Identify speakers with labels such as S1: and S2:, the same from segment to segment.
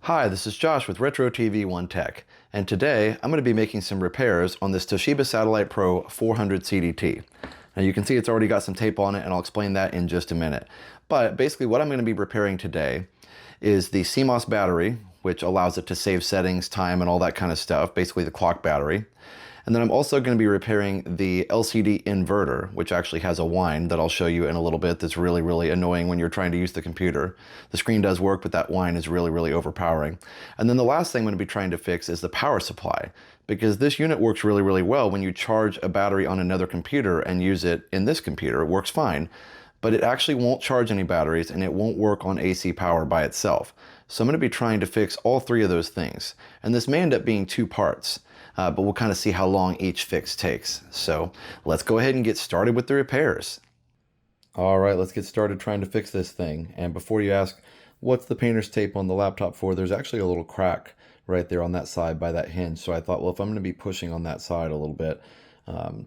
S1: Hi, this is Josh with Retro TV One Tech, and today I'm going to be making some repairs on this Toshiba Satellite Pro 400 CDT. Now you can see it's already got some tape on it, and I'll explain that in just a minute. But basically what I'm going to be repairing today is the CMOS battery, which allows it to save settings, time, and all that kind of stuff, basically the clock battery. And then I'm also going to be repairing the LCD inverter, which actually has a whine that I'll show you in a little bit that's really, really annoying when you're trying to use the computer. The screen does work, but that whine is really, really overpowering. And then the last thing I'm going to be trying to fix is the power supply, because this unit works really, really well when you charge a battery on another computer and use it in this computer. It works fine, but it actually won't charge any batteries and it won't work on AC power by itself. So I'm going to be trying to fix all three of those things. And this may end up being two parts. But we'll kind of see how long each fix takes. So let's go ahead and get started with the repairs. All right, let's get started trying to fix this thing. And before you ask, what's the painter's tape on the laptop for? There's actually a little crack right there on that side by that hinge. So I thought, well, if I'm going to be pushing on that side a little bit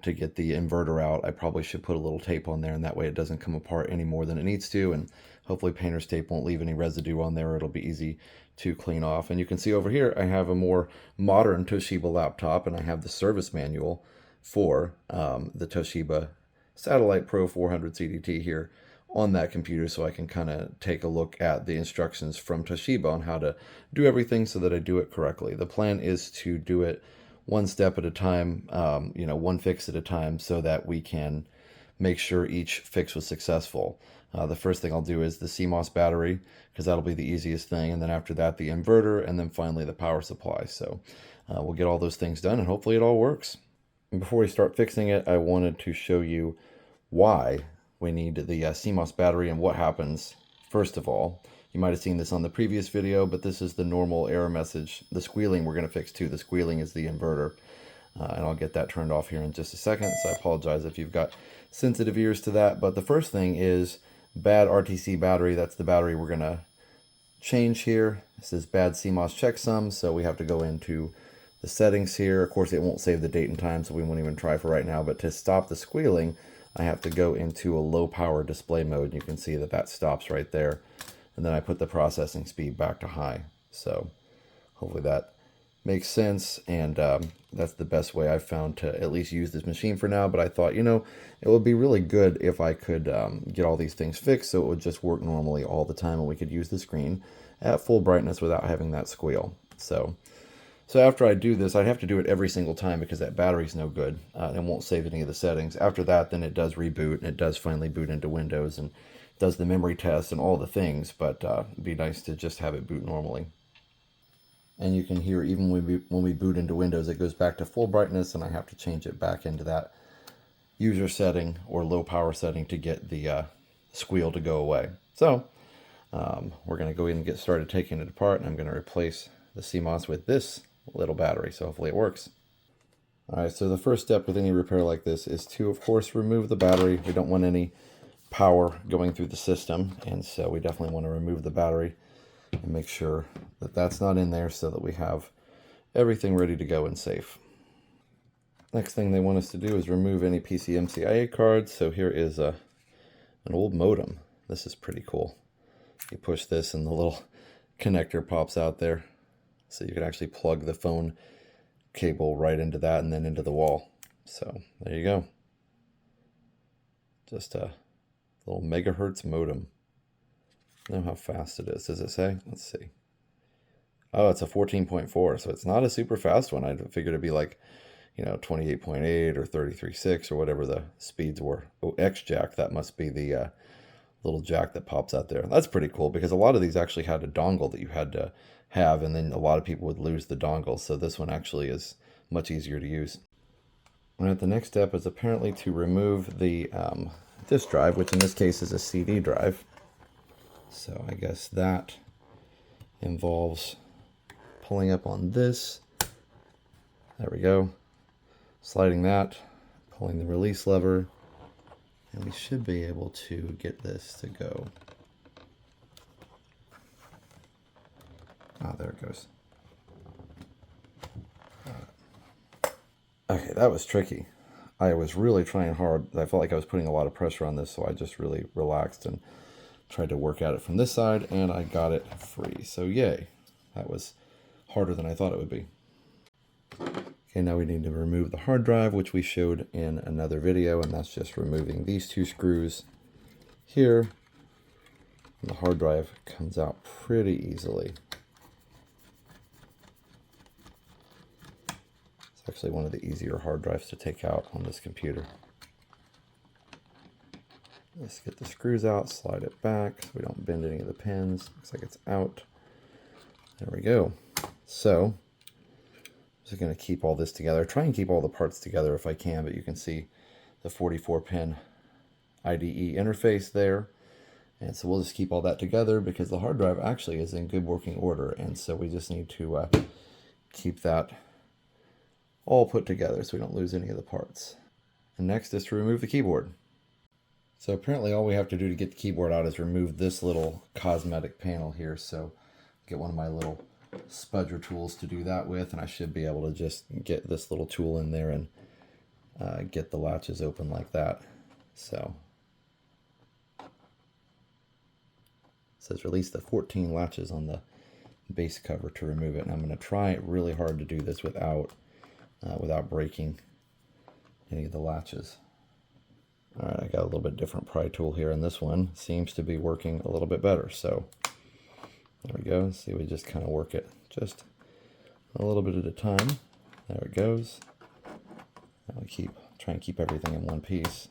S1: to get the inverter out, I probably should put a little tape on there, and that way it doesn't come apart any more than it needs to. And hopefully painter's tape won't leave any residue on there. It'll be easy to clean off. And you can see over here I have a more modern Toshiba laptop, and I have the service manual for the Toshiba Satellite Pro 400 CDT here on that computer, so I can kind of take a look at the instructions from Toshiba on how to do everything so that I do it correctly. The plan is to do it one step at a time, one fix at a time, so that we can make sure each fix was successful. The first thing I'll do is the CMOS battery, because that'll be the easiest thing, and then after that the inverter, and then finally the power supply. So we'll get all those things done, and hopefully it all works. And before we start fixing it, I wanted to show you why we need the CMOS battery and what happens. First of all, you might have seen this on the previous video, but this is the normal error message. The squealing we're going to fix too. The squealing is the inverter. And I'll get that turned off here in just a second, so I apologize if you've got sensitive ears to that. But the first thing is bad RTC battery. That's the battery we're going to change here. This is bad CMOS checksum, so we have to go into the settings here. Of course, it won't save the date and time, so we won't even try for right now. But to stop the squealing, I have to go into a low power display mode. You can see that that stops right there. And then I put the processing speed back to high. So hopefully that makes sense, and that's the best way I've found to at least use this machine for now. But I thought, it would be really good if I could get all these things fixed so it would just work normally all the time, and we could use the screen at full brightness without having that squeal. So after I do this, I'd have to do it every single time because that battery's no good. It won't save any of the settings. After that, then it does reboot, and it does finally boot into Windows and does the memory test and all the things, but it'd be nice to just have it boot normally. And you can hear even when we boot into Windows, it goes back to full brightness, and I have to change it back into that user setting or low power setting to get the squeal to go away. So we're going to go in and get started taking it apart, and I'm going to replace the CMOS with this little battery, so hopefully it works. All right, so the first step with any repair like this is to, of course, remove the battery. We don't want any power going through the system, and so we definitely want to remove the battery and make sure that that's not in there so that we have everything ready to go and safe. Next thing they want us to do is remove any PCMCIA cards. So here is an old modem. This is pretty cool. You push this and the little connector pops out there, so you can actually plug the phone cable right into that and then into the wall. So there you go. Just a little megahertz modem. Know how fast it is. Does it say? Let's see. Oh, it's a 14.4, so it's not a super fast one. I figured it'd be like, 28.8 or 33.6 or whatever the speeds were. Oh, X jack, that must be the little jack that pops out there. That's pretty cool, because a lot of these actually had a dongle that you had to have, and then a lot of people would lose the dongle, so this one actually is much easier to use. All right, the next step is apparently to remove the disk drive, which in this case is a CD drive. So I guess that involves pulling up on this. There we go. Sliding that, pulling the release lever, and we should be able to get this to go. Ah, there it goes. Okay, that was tricky. I was really trying hard. I felt like I was putting a lot of pressure on this, so I just really relaxed and tried to work at it from this side, and I got it free. So yay. That was harder than I thought it would be. Okay, now we need to remove the hard drive, which we showed in another video, and that's just removing these two screws here. And the hard drive comes out pretty easily. It's actually one of the easier hard drives to take out on this computer. Let's get the screws out, slide it back so we don't bend any of the pins. Looks like it's out. There we go. So I'm just going to keep all this together. Try and keep all the parts together if I can, but you can see the 44-pin IDE interface there. And so we'll just keep all that together because the hard drive actually is in good working order. And so we just need to keep that all put together so we don't lose any of the parts. And next is to remove the keyboard. So apparently all we have to do to get the keyboard out is remove this little cosmetic panel here. So get one of my little spudger tools to do that with, and I should be able to just get this little tool in there and get the latches open like that. So it says release the 14 latches on the base cover to remove it, and I'm going to try really hard to do this without breaking any of the latches. All right, I got a little bit different pry tool here, and this one seems to be working a little bit better. So there we go. See, we just kind of work it just a little bit at a time. There it goes. Now we try and keep everything in one piece.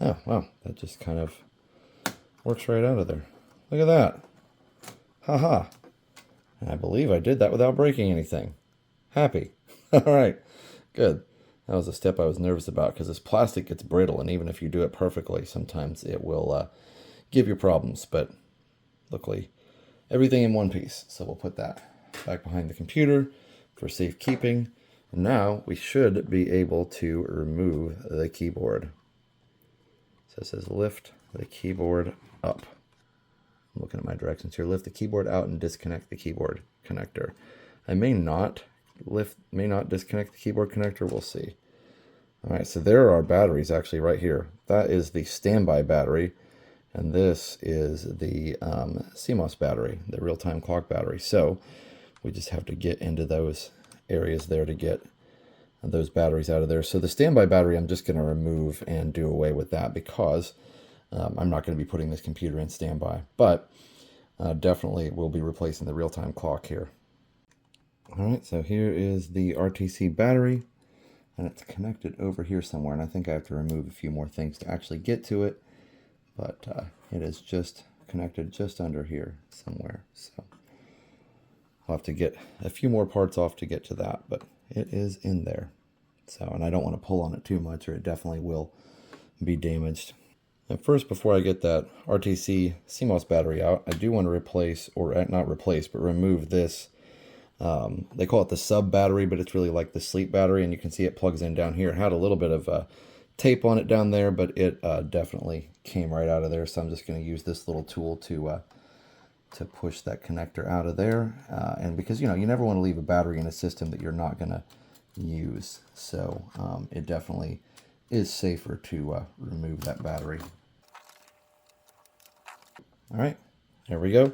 S1: Oh, wow, that just kind of works right out of there. Look at that. Haha. And I believe I did that without breaking anything. Happy. All right, good. That was a step I was nervous about because this plastic gets brittle, and even if you do it perfectly, sometimes it will give you problems. But luckily, everything in one piece. So we'll put that back behind the computer for safekeeping. And now we should be able to remove the keyboard. So it says lift the keyboard up. I'm looking at my directions here. Lift the keyboard out and disconnect the keyboard connector. I may not disconnect the keyboard connector. We'll see. All right, so there are batteries actually right here. That is the standby battery, and this is the CMOS battery, the real-time clock battery. So we just have to get into those areas there to get those batteries out of there. So the standby battery, I'm just going to remove and do away with that because I'm not going to be putting this computer in standby. But definitely we'll be replacing the real-time clock here. All right, so here is the RTC battery, and it's connected over here somewhere, and I think I have to remove a few more things to actually get to it, but it is just connected just under here somewhere, so I'll have to get a few more parts off to get to that, but it is in there. So, and I don't want to pull on it too much or it definitely will be damaged. Now first, before I get that RTC CMOS battery out, I do want to replace, or not replace, but remove this. They call it the sub battery, but it's really like the sleep battery, and you can see it plugs in down here. It had a little bit of tape on it down there, but it definitely came right out of there. So I'm just going to use this little tool to push that connector out of there. And because, you know, you never want to leave a battery in a system that you're not going to use. So it definitely is safer to remove that battery. All right, there we go.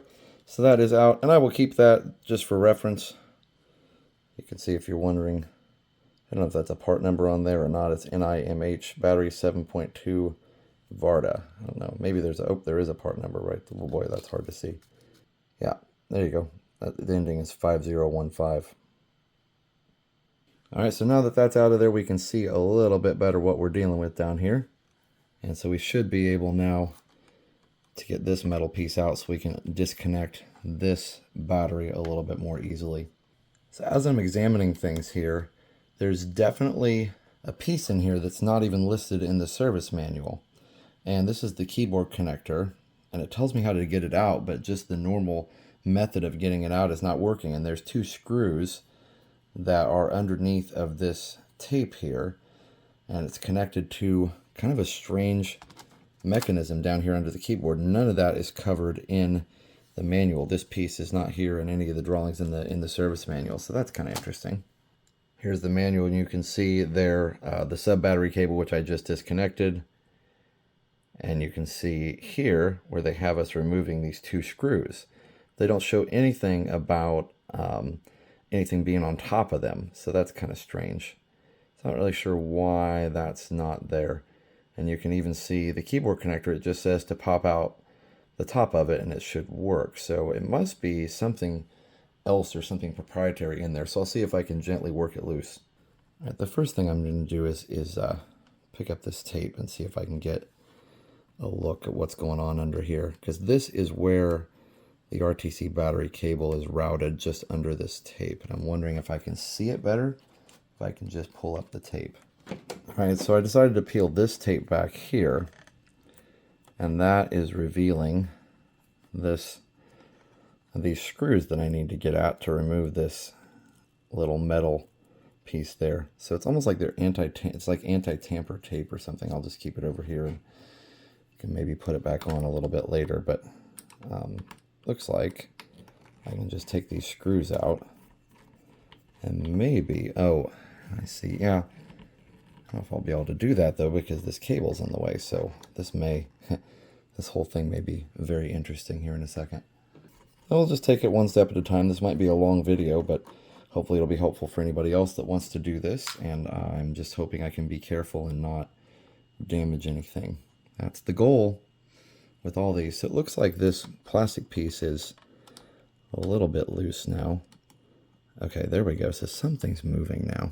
S1: So that is out, and I will keep that just for reference. You can see if you're wondering, I don't know if that's a part number on there or not. It's NIMH battery 7.2 Varda. I don't know. Maybe there's there is a part number, right? Oh boy, that's hard to see. Yeah, there you go. The ending is 5015. All right, so now that that's out of there, we can see a little bit better what we're dealing with down here. And so we should be able now to get this metal piece out so we can disconnect this battery a little bit more easily. So as I'm examining things here, there's definitely a piece in here that's not even listed in the service manual. And this is the keyboard connector, and it tells me how to get it out, but just the normal method of getting it out is not working. And there's two screws that are underneath of this tape here, and it's connected to kind of a strange mechanism down here under the keyboard. None of that is covered in the manual. This piece is not here in any of the drawings in the service manual, so that's kind of interesting. Here's the manual, and you can see there the sub battery cable, which I just disconnected, and you can see here where they have us removing these two screws. they don't show anything about anything being on top of them. So that's kind of strange. So I'm not really sure why that's not there. And you can even see the keyboard connector, it just says to pop out the top of it and it should work. So it must be something else or something proprietary in there. So I'll see if I can gently work it loose. All right, the first thing I'm going to do is pick up this tape and see if I can get a look at what's going on under here. Because this is where the RTC battery cable is routed, just under this tape. And I'm wondering if I can see it better, if I can just pull up the tape. All right, so I decided to peel this tape back here, and that is revealing these screws that I need to get at to remove this little metal piece there. So it's almost like they're anti-tamper tape or something. I'll just keep it over here and can maybe put it back on a little bit later, but looks like I can just take these screws out and maybe, oh, I see, yeah. I don't know if I'll be able to do that though, because this cable's in the way, so this whole thing may be very interesting here in a second. I'll just take it one step at a time. This might be a long video, but hopefully it'll be helpful for anybody else that wants to do this, and I'm just hoping I can be careful and not damage anything. That's the goal with all these. So it looks like this plastic piece is a little bit loose now. Okay, there we go. So something's moving now.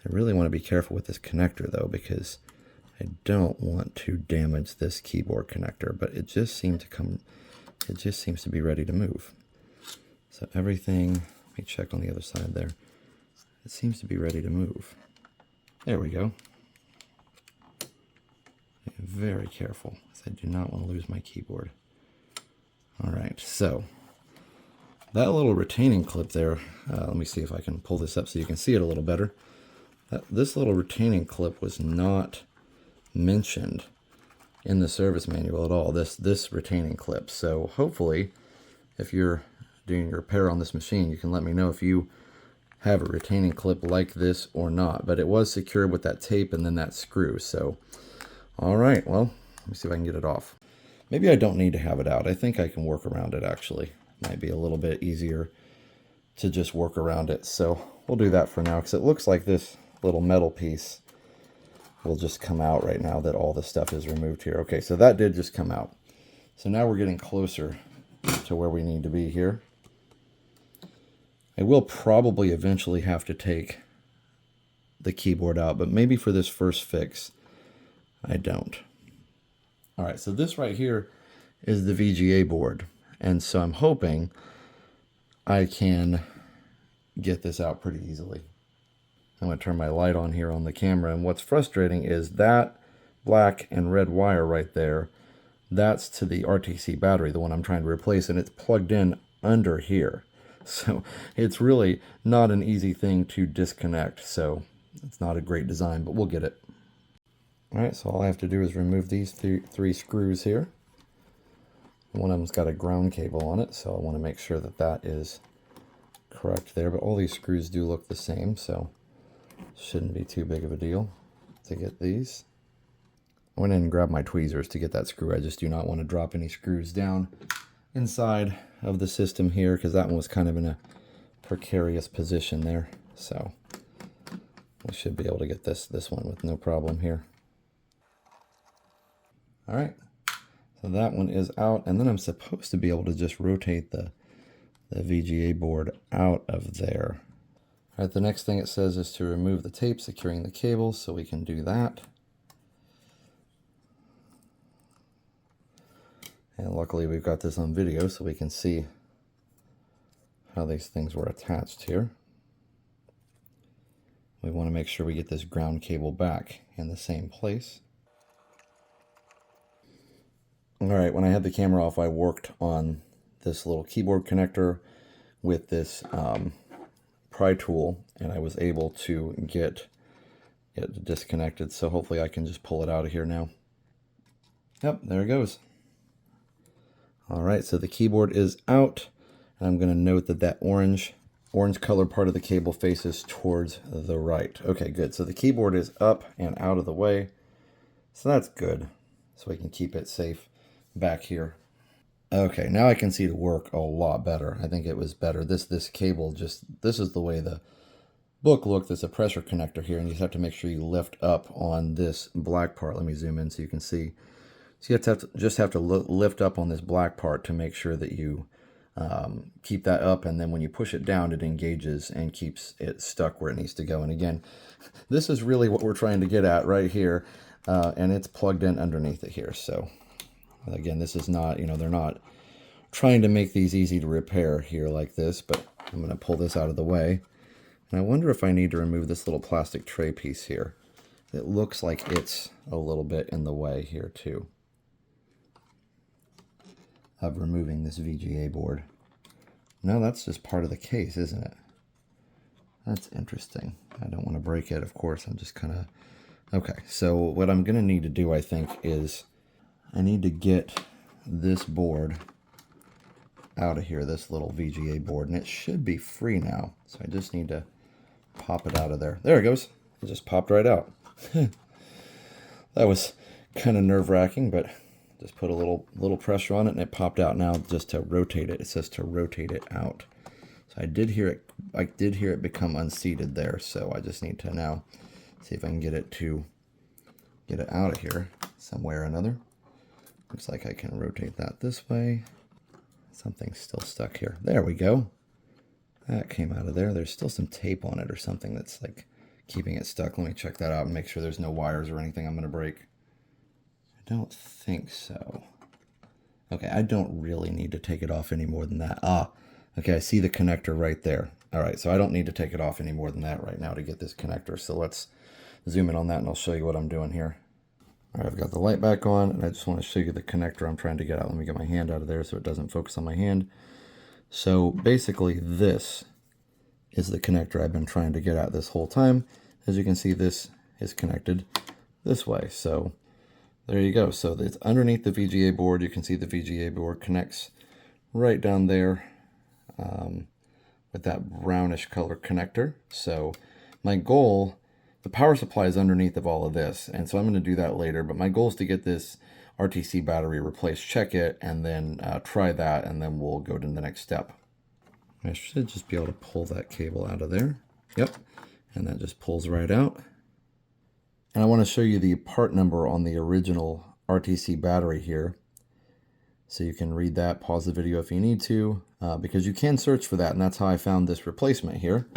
S1: I really want to be careful with this connector though, because I don't want to damage this keyboard connector, but it just seems to be ready to move. So everything, let me check on the other side there. It seems to be ready to move. There we go. Very careful, because I do not want to lose my keyboard. All right, so that little retaining clip there, let me see if I can pull this up so you can see it a little better. This little retaining clip was not mentioned in the service manual at all, this retaining clip. So hopefully, if you're doing your repair on this machine, you can let me know if you have a retaining clip like this or not. But it was secured with that tape and then that screw. So, all right, well, let me see if I can get it off. Maybe I don't need to have it out. I think I can work around it actually. Might be a little bit easier to just work around it. So we'll do that for now, because it looks like this little metal piece will just come out right now that all the stuff is removed here. Okay, so that did just come out. So now we're getting closer to where we need to be here. I will probably eventually have to take the keyboard out, but maybe for this first fix, I don't. All right, so this right here is the VGA board. And so I'm hoping I can get this out pretty easily. I'm going to turn my light on here on the camera, and what's frustrating is that black and red wire right there, that's to the RTC battery, the one I'm trying to replace, and it's plugged in under here. So it's really not an easy thing to disconnect, so it's not a great design, but we'll get it. All right, so all I have to do is remove these three screws here. One of them's got a ground cable on it, so I want to make sure that that is correct there, but all these screws do look the same, so shouldn't be too big of a deal to get these. I went in and grabbed my tweezers to get that screw. I just do not want to drop any screws down inside of the system here, because that one was kind of in a precarious position there. So we should be able to get this one with no problem here. All right, so that one is out, and then I'm supposed to be able to just rotate the VGA board out of there. All right, the next thing it says is to remove the tape securing the cables, so we can do that. And luckily we've got this on video so we can see how these things were attached here. We want to make sure we get this ground cable back in the same place. All right, when I had the camera off, I worked on this little keyboard connector with this pry tool, and I was able to get it disconnected, so hopefully I can just pull it out of here now. Yep, there it goes. All right, so the keyboard is out, and I'm going to note that that orange color part of the cable faces towards the right. Okay, good. So the keyboard is up and out of the way, so that's good. So we can keep it safe back here. Okay, now I can see it work a lot better. I think it was better. This cable this is the way the book looked. There's a pressure connector here, and you just have to make sure you lift up on this black part. Let me zoom in so you can see. So you just have to lift up on this black part to make sure that you keep that up, and then when you push it down, it engages and keeps it stuck where it needs to go. And again, this is really what we're trying to get at right here, and it's plugged in underneath it here. So again, this is not, they're not trying to make these easy to repair here like this, but I'm going to pull this out of the way. And I wonder if I need to remove this little plastic tray piece here. It looks like it's a little bit in the way here too of removing this VGA board. No, that's just part of the case, isn't it? That's interesting. I don't want to break it, of course. I'm just kind of... Okay, so what I'm going to need to do, I think, is I need to get this board out of here, this little VGA board, and it should be free now. So I just need to pop it out of there. There it goes. It just popped right out. That was kind of nerve-wracking, but just put a little pressure on it and it popped out. Now just to rotate it, it says to rotate it out. So I did hear it become unseated there, so I just need to now see if I can get it out of here some way or another. Looks like I can rotate that this way. Something's still stuck here. There we go. That came out of there. There's still some tape on it or something that's like keeping it stuck. Let me check that out and make sure there's no wires or anything I'm going to break. I don't think so. Okay, I don't really need to take it off any more than that. Ah, okay, I see the connector right there. All right, so I don't need to take it off any more than that right now to get this connector. So let's zoom in on that and I'll show you what I'm doing here. All right, I've got the light back on and I just want to show you the connector I'm trying to get out. Let me get my hand out of there so it doesn't focus on my hand. So basically this is the connector I've been trying to get at this whole time. As you can see, this is connected this way. So there you go. So it's underneath the VGA board. You can see the VGA board connects right down there with that brownish color connector. So my goal, the power supply is underneath of all of this. And so I'm going to do that later. But my goal is to get this RTC battery replaced, check it, and then try that. And then we'll go to the next step. I should just be able to pull that cable out of there. Yep. And that just pulls right out. And I want to show you the part number on the original RTC battery here. So you can read that, pause the video if you need to, because you can search for that. And that's how I found this replacement here.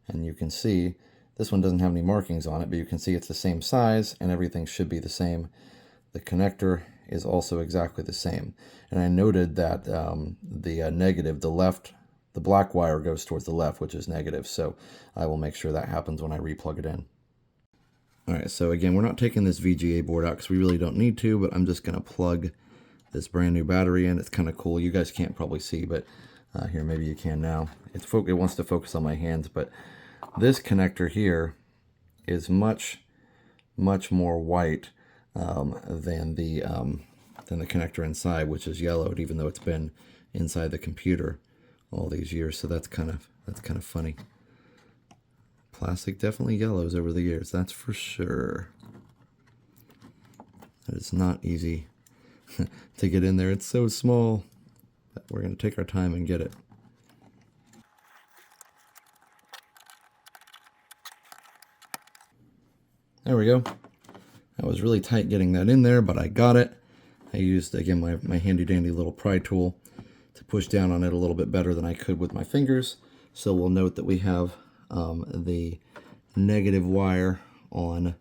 S1: And you can see this one doesn't have any markings on it, but you can see it's the same size and everything should be the same. The connector is also exactly the same. And I noted that the negative, the black wire goes towards the left, which is negative. So I will make sure that happens when I replug it in. All right, so again, we're not taking this VGA board out because we really don't need to, but I'm just going to plug this brand new battery in. It's kind of cool. You guys can't probably see, but here, maybe you can now. It wants to focus on my hands, but this connector here is much more white than the connector inside, which is yellowed, even though it's been inside the computer all these years. So that's kind of funny. Plastic definitely yellows over the years, that's for sure. It's not easy to get in there. It's so small, but we're going to take our time and get it. There we go. That was really tight getting that in there, but I got it. I used, again, my handy dandy little pry tool to push down on it a little bit better than I could with my fingers. So we'll note that we have the negative wire on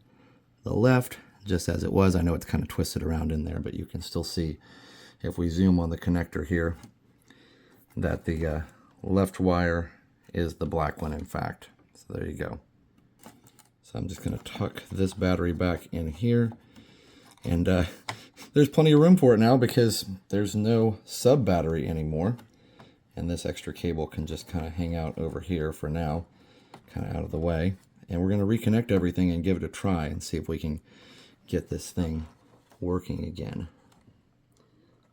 S1: the left, just as it was. I know it's kind of twisted around in there, but you can still see, if we zoom on the connector here, that the left wire is the black one, in fact. So there you go. So I'm just going to tuck this battery back in here, and there's plenty of room for it now because there's no sub battery anymore, and this extra cable can just kind of hang out over here for now, kind of out of the way. And we're going to reconnect everything and give it a try and see if we can get this thing working again.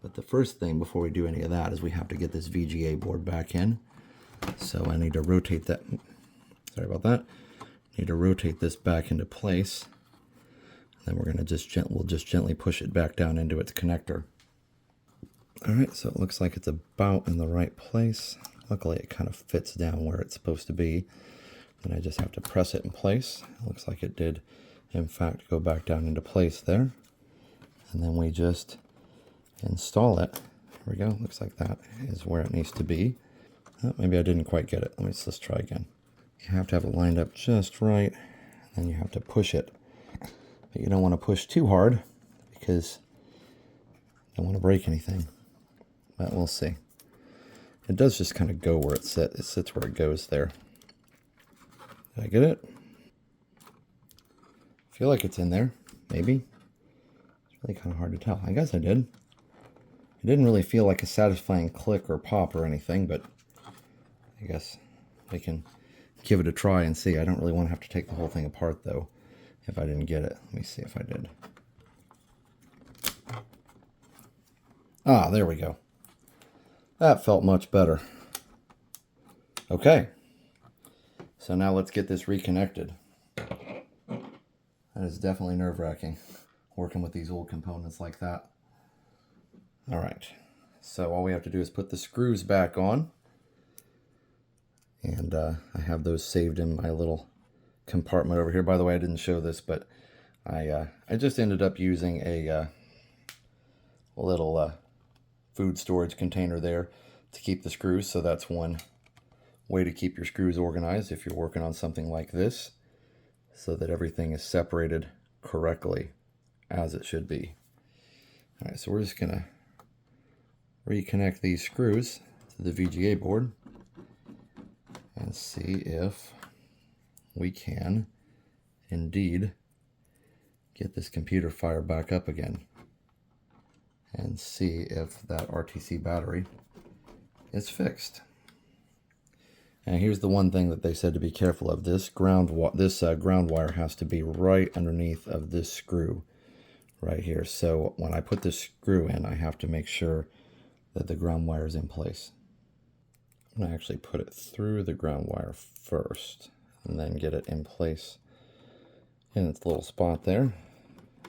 S1: But the first thing before we do any of that is we have to get this VGA board back in. So I need to rotate that. Sorry about that. Need to rotate this back into place. And then we're going to we'll just gently push it back down into its connector. All right, so it looks like it's about in the right place. Luckily, it kind of fits down where it's supposed to be. And I just have to press it in place. It looks like it did, in fact, go back down into place there. And then we just install it. There we go. Looks like that is where it needs to be. Oh, maybe I didn't quite get it. Let's try again. You have to have it lined up just right. And then you have to push it. But you don't want to push too hard because you don't want to break anything. But we'll see. It does just kind of go where it sits. It sits where it goes there. Did I get it? I feel like it's in there. Maybe. It's really kind of hard to tell. I guess I did. It didn't really feel like a satisfying click or pop or anything, but I guess we can give it a try and see. I don't really want to have to take the whole thing apart, though, if I didn't get it. Let me see if I did. Ah, there we go. That felt much better. Okay. So now let's get this reconnected. That is definitely nerve-wracking, working with these old components like that. All right. So all we have to do is put the screws back on. And I have those saved in my little compartment over here. By the way, I didn't show this, but I just ended up using a little food storage container there to keep the screws. So that's one way to keep your screws organized if you're working on something like this, so that everything is separated correctly as it should be. All right, so we're just gonna reconnect these screws to the VGA board and see if we can indeed get this computer fired back up again and see if that RTC battery is fixed. And here's the one thing that they said to be careful of. This ground wire has to be right underneath of this screw right here. So when I put this screw in, I have to make sure that the ground wire is in place. I'm going to actually put it through the ground wire first and then get it in place in its little spot there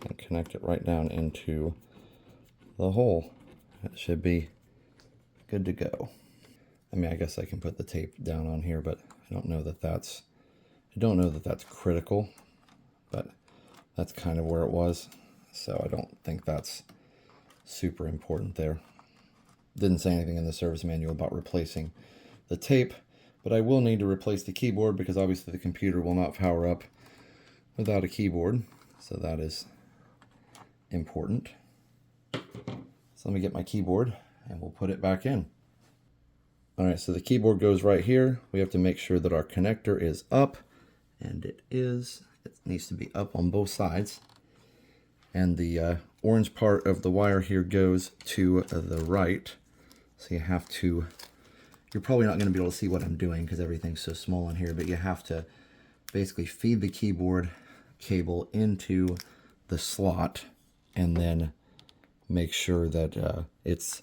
S1: and connect it right down into the hole. It should be good to go. I mean, I guess I can put the tape down on here, but I don't know that that's critical, but that's kind of where it was. So I don't think that's super important there. Didn't say anything in the service manual about replacing the tape, but I will need to replace the keyboard because obviously the computer will not power up without a keyboard. So that is important. So let me get my keyboard and we'll put it back in. All right, so the keyboard goes right here. We have to make sure that our connector is up, and it is. It needs to be up on both sides. And the orange part of the wire here goes to the right. So you have to, you're probably not going to be able to see what I'm doing because everything's so small in here, but you have to basically feed the keyboard cable into the slot and then make sure that it's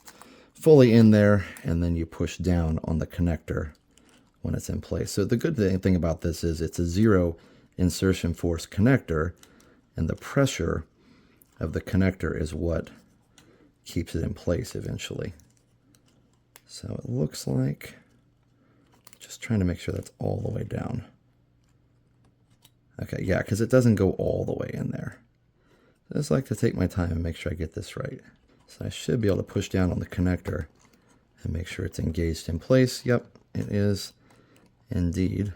S1: fully in there, and then you push down on the connector when it's in place. So the good thing about this is it's a zero insertion force connector, and the pressure of the connector is what keeps it in place eventually. So it looks like, just trying to make sure that's all the way down. Okay, yeah, because it doesn't go all the way in there. I just like to take my time and make sure I get this right. So I should be able to push down on the connector and make sure it's engaged in place. Yep, it is indeed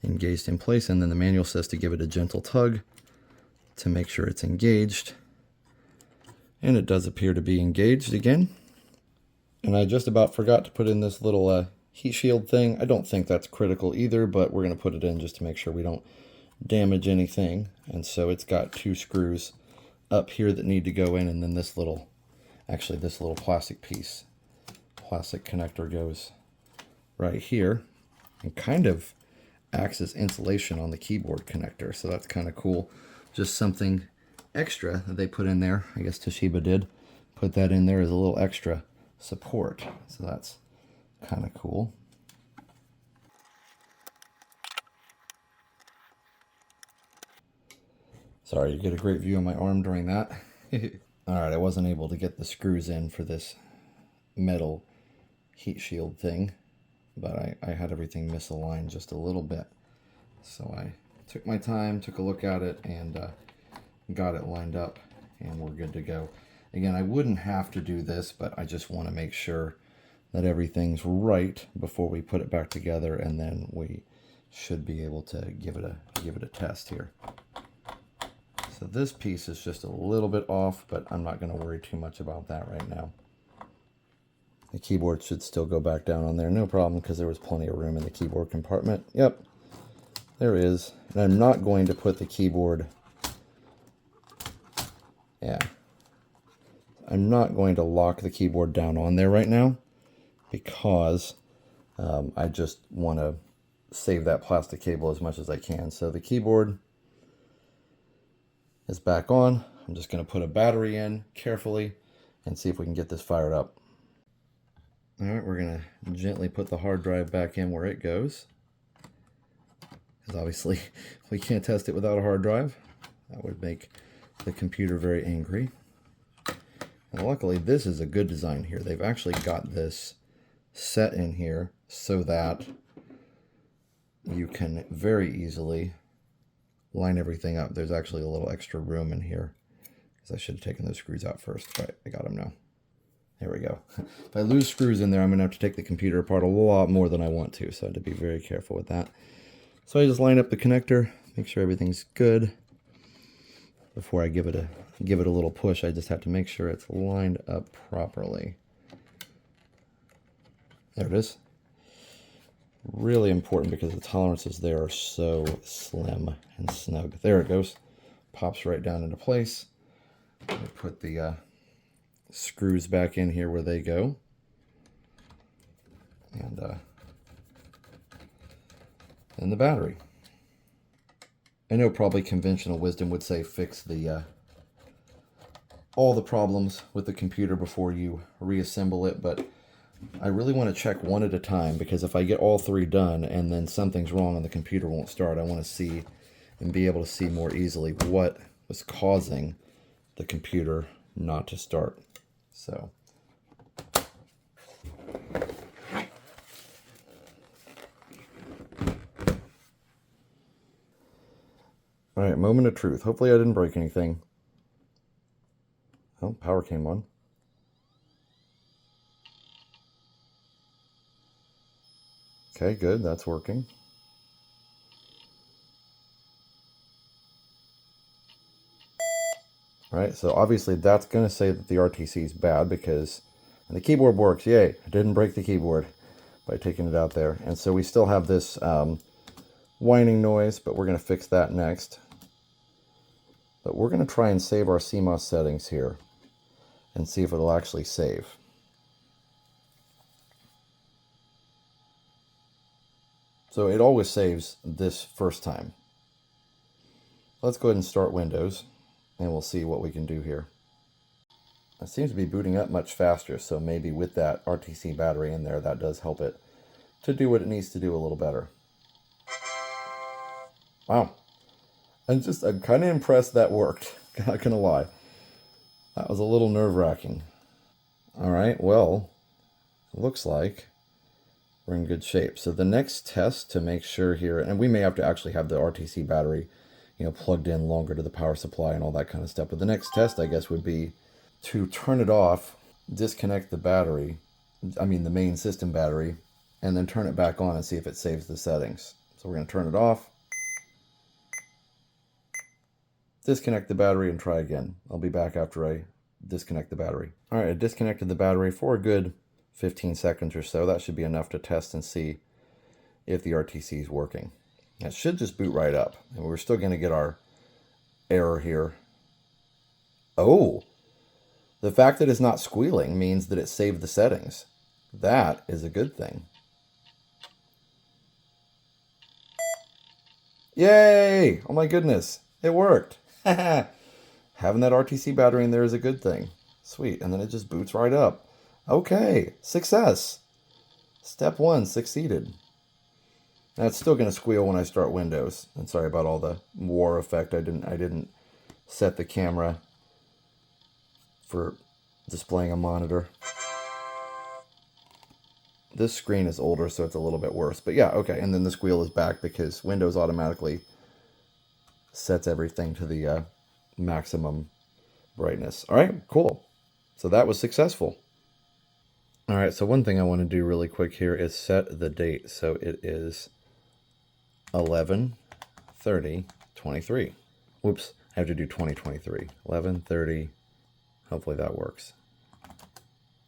S1: engaged in place. And then the manual says to give it a gentle tug to make sure it's engaged. And it does appear to be engaged again. And I just about forgot to put in this little heat shield thing. I don't think that's critical either, but we're going to put it in just to make sure we don't damage anything. And so it's got two screws up here that need to go in, and then this little plastic connector goes right here and kind of acts as insulation on the keyboard connector. So that's kind of cool. Just something extra that they put in there. I guess Toshiba did put that in there as a little extra support. So that's kind of cool. Sorry, you get a great view of my arm during that. All right, I wasn't able to get the screws in for this metal heat shield thing, but I had everything misaligned just a little bit. So I took my time, took a look at it, and got it lined up, and we're good to go. Again, I wouldn't have to do this, but I just want to make sure that everything's right before we put it back together, and then we should be able to give it a test here. So this piece is just a little bit off, but I'm not going to worry too much about that right now. The keyboard should still go back down on there, no problem, because there was plenty of room in the keyboard compartment. Yep, there is. And I'm not going to put the keyboard, I'm not going to lock the keyboard down on there right now, because I just want to save that plastic cable as much as I can. So the keyboard is back on. I'm just going to put a battery in carefully and see if we can get this fired up. All right, we're going to gently put the hard drive back in where it goes, because obviously we can't test it without a hard drive. That would make the computer very angry. And luckily this is a good design here. They've actually got this set in here so that you can very easily line everything up. There's actually a little extra room in here, because I should have taken those screws out first, but I got them now. There we go. If I lose screws in there, I'm going to have to take the computer apart a lot more than I want to, so I have to be very careful with that. So I just line up the connector, make sure everything's good. Before I give it a little push, I just have to make sure it's lined up properly. There it is. Really important, because the tolerances there are so slim and snug. There it goes. Pops right down into place. I put the screws back in here where they go. And the battery. I know probably conventional wisdom would say fix all the problems with the computer before you reassemble it, but I really want to check one at a time, because if I get all three done and then something's wrong and the computer won't start, I want to see and be able to see more easily what was causing the computer not to start. So all right, moment of truth. Hopefully I didn't break anything. Oh, power came on. Okay, good, that's working. All right, so obviously that's going to say that the RTC is bad, because and the keyboard works. Yay, I didn't break the keyboard by taking it out there. And so we still have this whining noise, but we're going to fix that next. But we're going to try and save our CMOS settings here and see if it'll actually save. So it always saves this first time. Let's go ahead and start Windows, and we'll see what we can do here. It seems to be booting up much faster, so maybe with that RTC battery in there, that does help it to do what it needs to do a little better. Wow. I'm kind of impressed that worked. Not gonna lie. That was a little nerve-wracking. All right, well, it looks like we're in good shape. So the next test to make sure here, and we may have to actually have the RTC battery, plugged in longer to the power supply and all that kind of stuff. But the next test, I guess, would be to turn it off, disconnect the battery, the main system battery, and then turn it back on and see if it saves the settings. So we're going to turn it off, disconnect the battery, and try again. I'll be back after I disconnect the battery. All right, I disconnected the battery for a good 15 seconds or so. That should be enough to test and see if the RTC is working. It should just boot right up, and we're still going to get our error here. Oh, the fact that it's not squealing means that it saved the settings. That is a good thing. Yay! Oh my goodness, it worked. Having that RTC battery in there is a good thing. Sweet, and then it just boots right up. Okay, success. Step 1 succeeded. Now it's still going to squeal when I start Windows. And sorry about all the war effect. I didn't set the camera for displaying a monitor. This screen is older, so it's a little bit worse. But yeah, okay. And then this wheel is back because Windows automatically sets everything to the maximum brightness. All right, cool. So that was successful. All right, so one thing I want to do really quick here is set the date. So it is 11/30/23. Whoops, I have to do 2023. 11/30. Hopefully that works.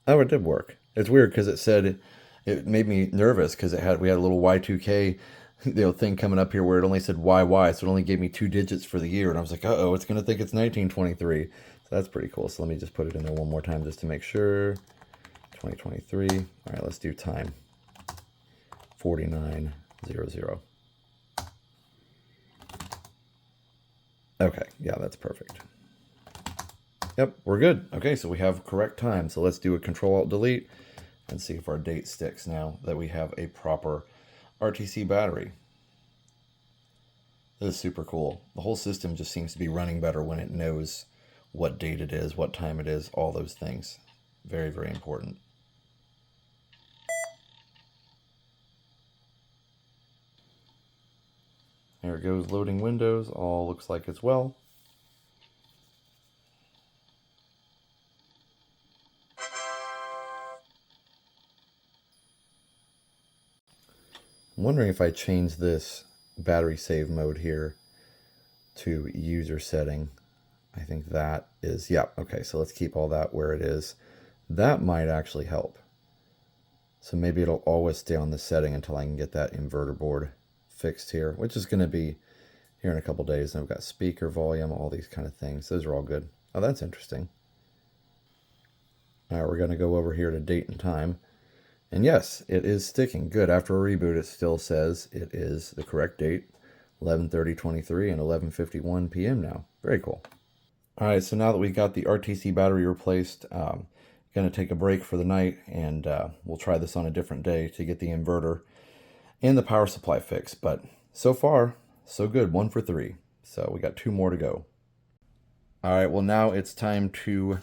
S1: Oh, it did work. It's weird because it said, it made me nervous because we had a little Y2K thing coming up here where it only said YY, so it only gave me 2 digits for the year, and I was like, uh-oh, it's going to think it's 1923. So that's pretty cool. So let me just put it in there one more time just to make sure. 2023. All right, let's do time. 4900. Okay, yeah, that's perfect. Yep, we're good. Okay, so we have correct time. So let's do a Control-Alt-Delete and see if our date sticks now that we have a proper RTC battery. This is super cool. The whole system just seems to be running better when it knows what date it is, what time it is, all those things. Very, very important. There it goes, loading Windows. All looks like it's well. I'm wondering if I change this battery save mode here to user setting. I think that is, yeah, okay, so let's keep all that where it is. That might actually help. So maybe it'll always stay on the setting until I can get that inverter board fixed here, which is going to be here in a couple days. And I've got speaker volume, all these kind of things. Those are all good. Oh, that's interesting. All right, we're going to go over here to date and time. And yes, it is sticking. Good. After a reboot, it still says it is the correct date, 11/30/23 and 11:51 p.m. now. Very cool. All right, so now that we got the RTC battery replaced, going to take a break for the night, and we'll try this on a different day to get the inverter and the power supply fixed. But so far, so good. 1 for 3. So we got 2 more to go. All right, well, now it's time to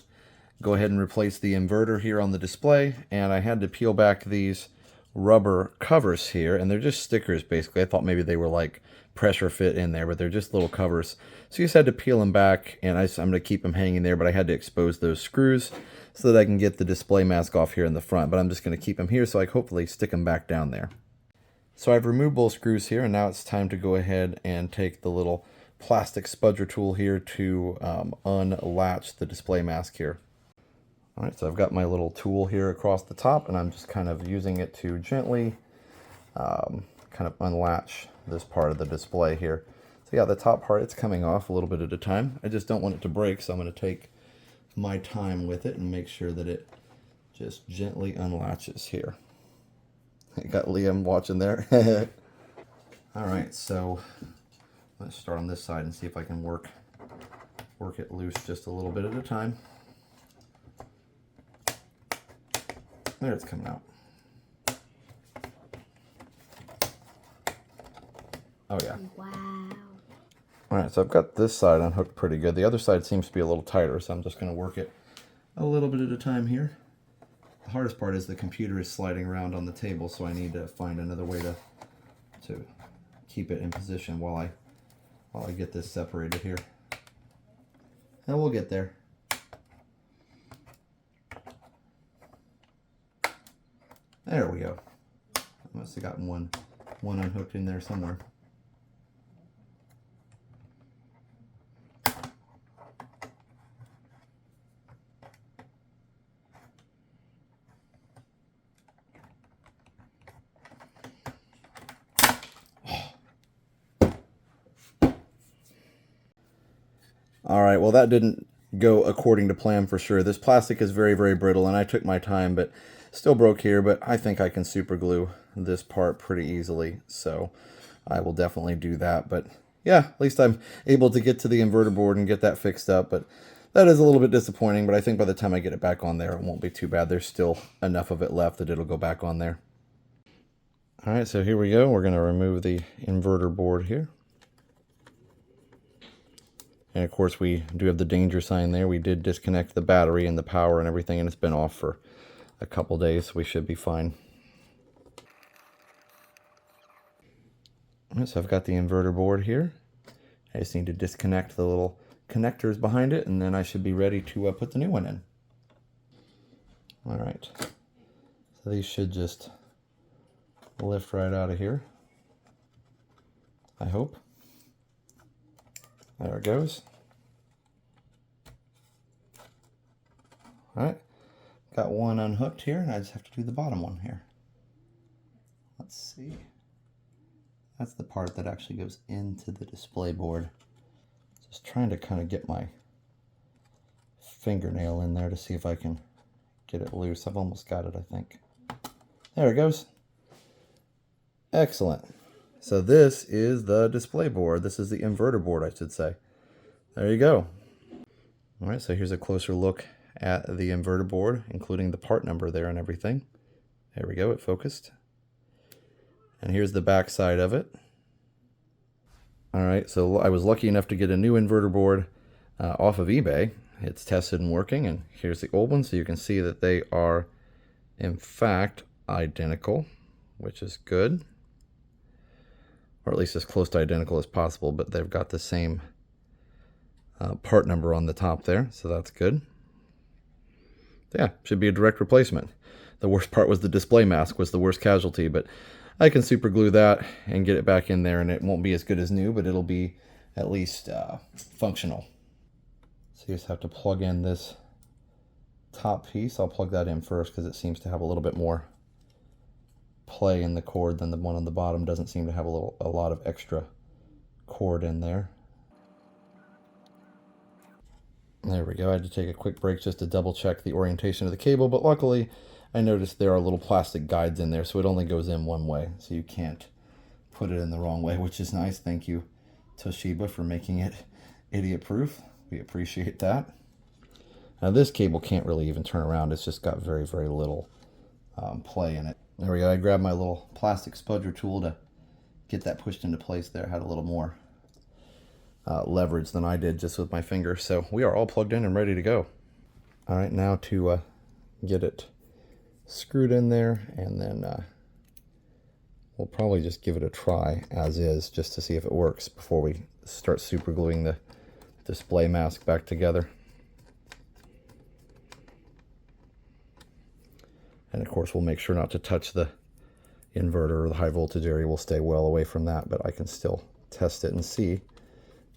S1: go ahead and replace the inverter here on the display. And I had to peel back these rubber covers here, and they're just stickers basically. I thought maybe they were like pressure fit in there, but they're just little covers. So you just had to peel them back, and I'm going to keep them hanging there, but I had to expose those screws so that I can get the display mask off here in the front. But I'm just going to keep them here so I can hopefully stick them back down there. So I've removed both screws here, and now it's time to go ahead and take the little plastic spudger tool here to unlatch the display mask here. All right, so I've got my little tool here across the top, and I'm just kind of using it to gently kind of unlatch this part of the display here. So yeah, the top part, it's coming off a little bit at a time. I just don't want it to break, so I'm going to take my time with it and make sure that it just gently unlatches here. I got Liam watching there. All right, so let's start on this side and see if I can work it loose just a little bit at a time. There, it's coming out. Oh yeah.
S2: Wow.
S1: All right, so I've got this side unhooked pretty good. The other side seems to be a little tighter, so I'm just going to work it a little bit at a time here. The hardest part is the computer is sliding around on the table, so I need to find another way to keep it in position while I get this separated here. And we'll get there. There we go. I must have gotten one unhooked in there somewhere. All right, well, that didn't go according to plan for sure. This plastic is very, very brittle, and I took my time, but still broke here. But I think I can super glue this part pretty easily, so I will definitely do that. But yeah, at least I'm able to get to the inverter board and get that fixed up. But that is a little bit disappointing, but I think by the time I get it back on there, it won't be too bad. There's still enough of it left that it'll go back on there. All right, so here we go. We're going to remove the inverter board here. And of course we do have the danger sign there. We did disconnect the battery and the power and everything, and it's been off for a couple days, so we should be fine. So I've got the inverter board here. I just need to disconnect the little connectors behind it, and then I should be ready to put the new one in. All right, so these should just lift right out of here, I hope. There it goes. All right, got one unhooked here, and I just have to do the bottom one here. Let's see. That's the part that actually goes into the display board. Just trying to kind of get my fingernail in there to see if I can get it loose. I've almost got it, I think. There it goes. Excellent. So this is the display board. This is the inverter board, I should say. There you go. All right, so here's a closer look at the inverter board, including the part number there and everything. There we go, it focused. And here's the back side of it. All right, so I was lucky enough to get a new inverter board off of eBay. It's tested and working, and here's the old one, so you can see that they are, in fact, identical, which is good. Or at least as close to identical as possible, but they've got the same part number on the top there, so that's good. Yeah, should be a direct replacement. The worst part was the display mask was the worst casualty, but I can super glue that and get it back in there, and it won't be as good as new, but it'll be at least functional. So you just have to plug in this top piece. I'll plug that in first because it seems to have a little bit more play in the cord than the one on the bottom. Doesn't seem to have a lot of extra cord in there. There we go. I had to take a quick break just to double check the orientation of the cable, but luckily I noticed there are little plastic guides in there, so it only goes in one way, so you can't put it in the wrong way, which is nice. Thank you, Toshiba, for making it idiot-proof. We appreciate that. Now this cable can't really even turn around. It's just got very, very little play in it. There we go. I grabbed my little plastic spudger tool to get that pushed into place there. I had a little more leverage than I did just with my finger. So we are all plugged in and ready to go. All right, now to get it screwed in there, and then we'll probably just give it a try as is just to see if it works before we start super gluing the display mask back together. And of course we'll make sure not to touch the inverter or the high voltage area. We'll stay well away from that, but I can still test it and see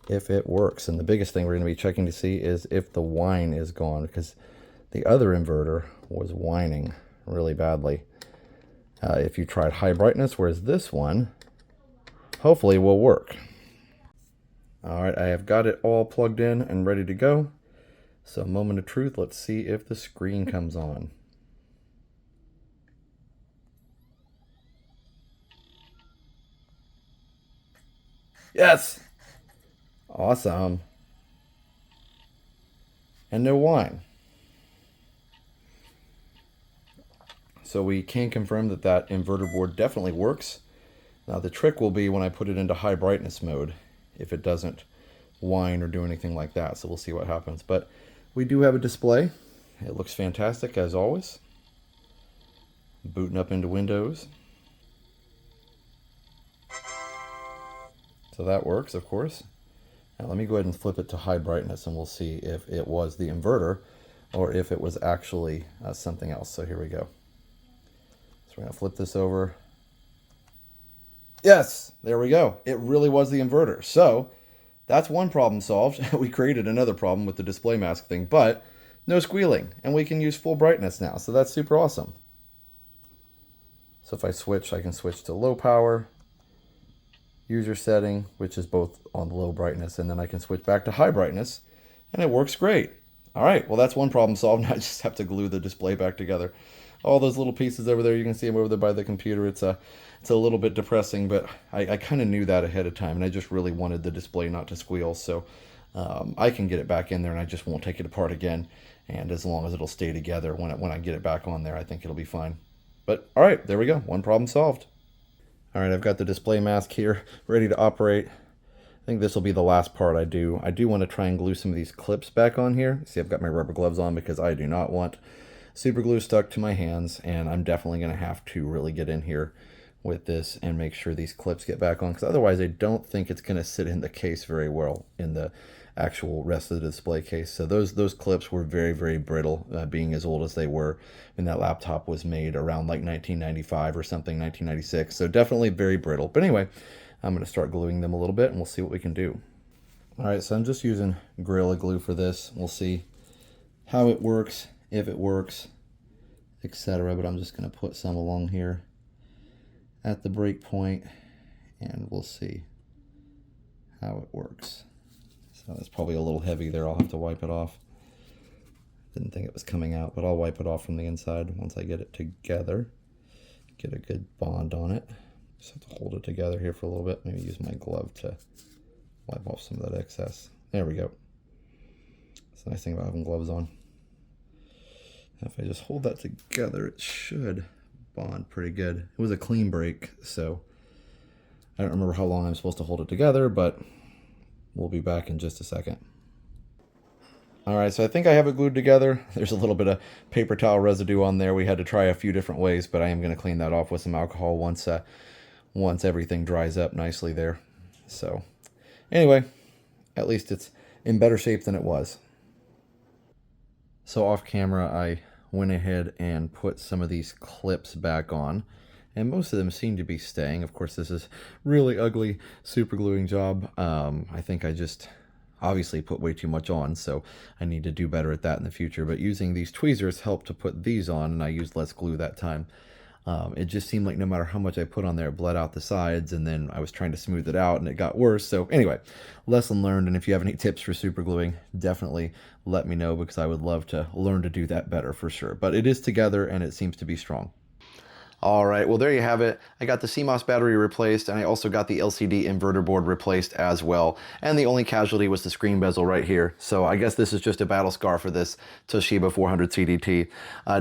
S1: if it works. And the biggest thing we're going to be checking to see is if the whine is gone, because the other inverter was whining really badly if you tried high brightness, whereas this one hopefully will work. All right, I have got it all plugged in and ready to go. So moment of truth, let's see if the screen comes on. Yes! Awesome. And no whine. So we can confirm that that inverter board definitely works. Now the trick will be when I put it into high brightness mode, if it doesn't whine or do anything like that. So we'll see what happens. But we do have a display. It looks fantastic as always. Booting up into Windows. So that works, of course. Now let me go ahead and flip it to high brightness, and we'll see if it was the inverter or if it was actually something else. So here we go. So we're going to flip this over. Yes, there we go. It really was the inverter. So that's one problem solved. We created another problem with the display mask thing, but no squealing, and we can use full brightness now. So that's super awesome. So if I switch, I can switch to low power, user setting, which is both on low brightness, and then I can switch back to high brightness, and it works great. All right, well, that's one problem solved. Now I just have to glue the display back together. All those little pieces over there, you can see them over there by the computer. It's a little bit depressing, but I kind of knew that ahead of time, and I just really wanted the display not to squeal, so I can get it back in there, and I just won't take it apart again, and as long as it'll stay together when I get it back on there, I think it'll be fine. But all right, there we go, one problem solved. All right, I've got the display mask here ready to operate. think this will be the last part I do. I do want to try and glue some of these clips back on here. See, I've got my rubber gloves on because I do not want super glue stuck to my hands, and I'm definitely going to have to really get in here with this and make sure these clips get back on, because otherwise I don't think it's going to sit in the case very well, in the actual rest of the display case. So those clips were very, very brittle, being as old as they were, and that laptop was made around like 1995 or something, 1996. So definitely very brittle. But anyway, I'm going to start gluing them a little bit and we'll see what we can do. All right, so I'm just using Gorilla Glue for this. We'll see how it works, if it works, etc. But I'm just going to put some along here at the break point, and we'll see how it works. So it's probably a little heavy there. I'll have to wipe it off. Didn't think it was coming out, but I'll wipe it off from the inside once I get it together. Get a good bond on it. Just have to hold it together here for a little bit. Maybe use my glove to wipe off some of that excess. There we go. That's the nice thing about having gloves on. Now if I just hold that together, it should bond pretty good. It was a clean break, so I don't remember how long I'm supposed to hold it together, but we'll be back in just a second. All right, so I think I have it glued together. There's a little bit of paper towel residue on there. We had to try a few different ways, but I am going to clean that off with some alcohol once everything dries up nicely there. So anyway, at least it's in better shape than it was. So off camera, I went ahead and put some of these clips back on, and most of them seem to be staying. Of course, this is really ugly super gluing job. I think I just obviously put way too much on, so I need to do better at that in the future. But using these tweezers helped to put these on, and I used less glue that time. It just seemed like no matter how much I put on there, it bled out the sides, and then I was trying to smooth it out and it got worse. So anyway, lesson learned. And if you have any tips for super gluing, definitely let me know, because I would love to learn to do that better for sure. But it is together and it seems to be strong. All right, well, there you have it. I got the CMOS battery replaced, and I also got the LCD inverter board replaced as well. And the only casualty was the screen bezel right here. So I guess this is just a battle scar for this Toshiba 400 CDT.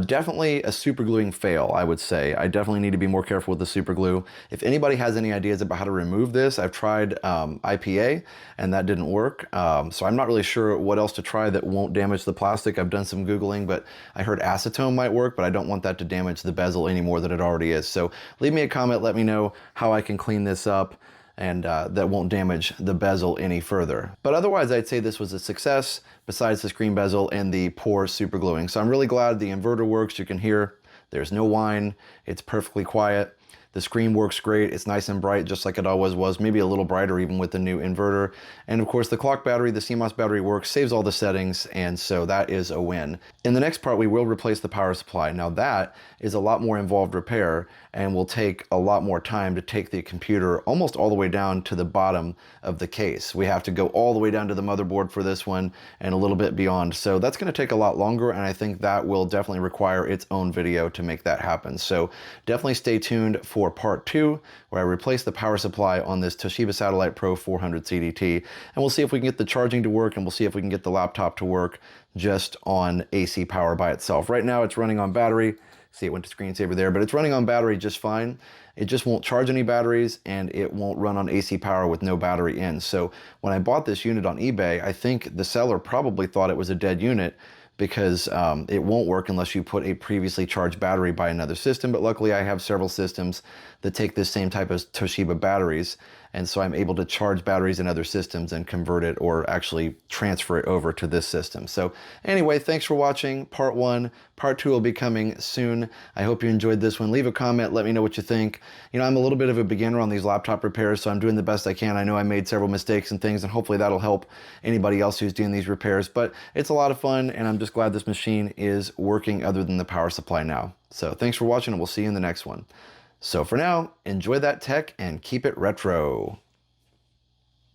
S1: Definitely a super gluing fail, I would say. I definitely need to be more careful with the super glue. If anybody has any ideas about how to remove this, I've tried IPA, and that didn't work. So I'm not really sure what else to try that won't damage the plastic. I've done some Googling, but I heard acetone might work, but I don't want that to damage the bezel any more than it already is. So leave me a comment, let me know how I can clean this up and that won't damage the bezel any further. But otherwise, I'd say this was a success, besides the screen bezel and the poor super gluing. So I'm really glad the inverter works. You can hear there's no whine, it's perfectly quiet. The screen works great. It's nice and bright, just like it always was, maybe a little brighter even with the new inverter. And of course, the clock battery, the CMOS battery works, saves all the settings, and so that is a win. In the next part, we will replace the power supply. Now that is a lot more involved repair and will take a lot more time to take the computer almost all the way down to the bottom of the case. We have to go all the way down to the motherboard for this one and a little bit beyond. So that's going to take a lot longer, and I think that will definitely require its own video to make that happen. So definitely stay tuned for part 2, where I replace the power supply on this Toshiba Satellite Pro 400 CDT, and we'll see if we can get the charging to work, and we'll see if we can get the laptop to work just on AC power by itself. Right now it's running on battery. See, it went to screensaver there, but it's running on battery just fine. It just won't charge any batteries, and it won't run on AC power with no battery in. So when I bought this unit on eBay, I think the seller probably thought it was a dead unit, because it won't work unless you put a previously charged battery by another system. But luckily I have several systems that take this same type of Toshiba batteries, and so I'm able to charge batteries in other systems and convert it, or actually transfer it over to this system. So anyway, thanks for watching part 1. Part 2 will be coming soon. I hope you enjoyed this one. Leave a comment, let me know what you think. You know, I'm a little bit of a beginner on these laptop repairs, so I'm doing the best I can. I know I made several mistakes and things, and hopefully that'll help anybody else who's doing these repairs. But it's a lot of fun, and I'm just glad this machine is working other than the power supply now. So thanks for watching, and we'll see you in the next one. So for now, enjoy that tech and keep it retro.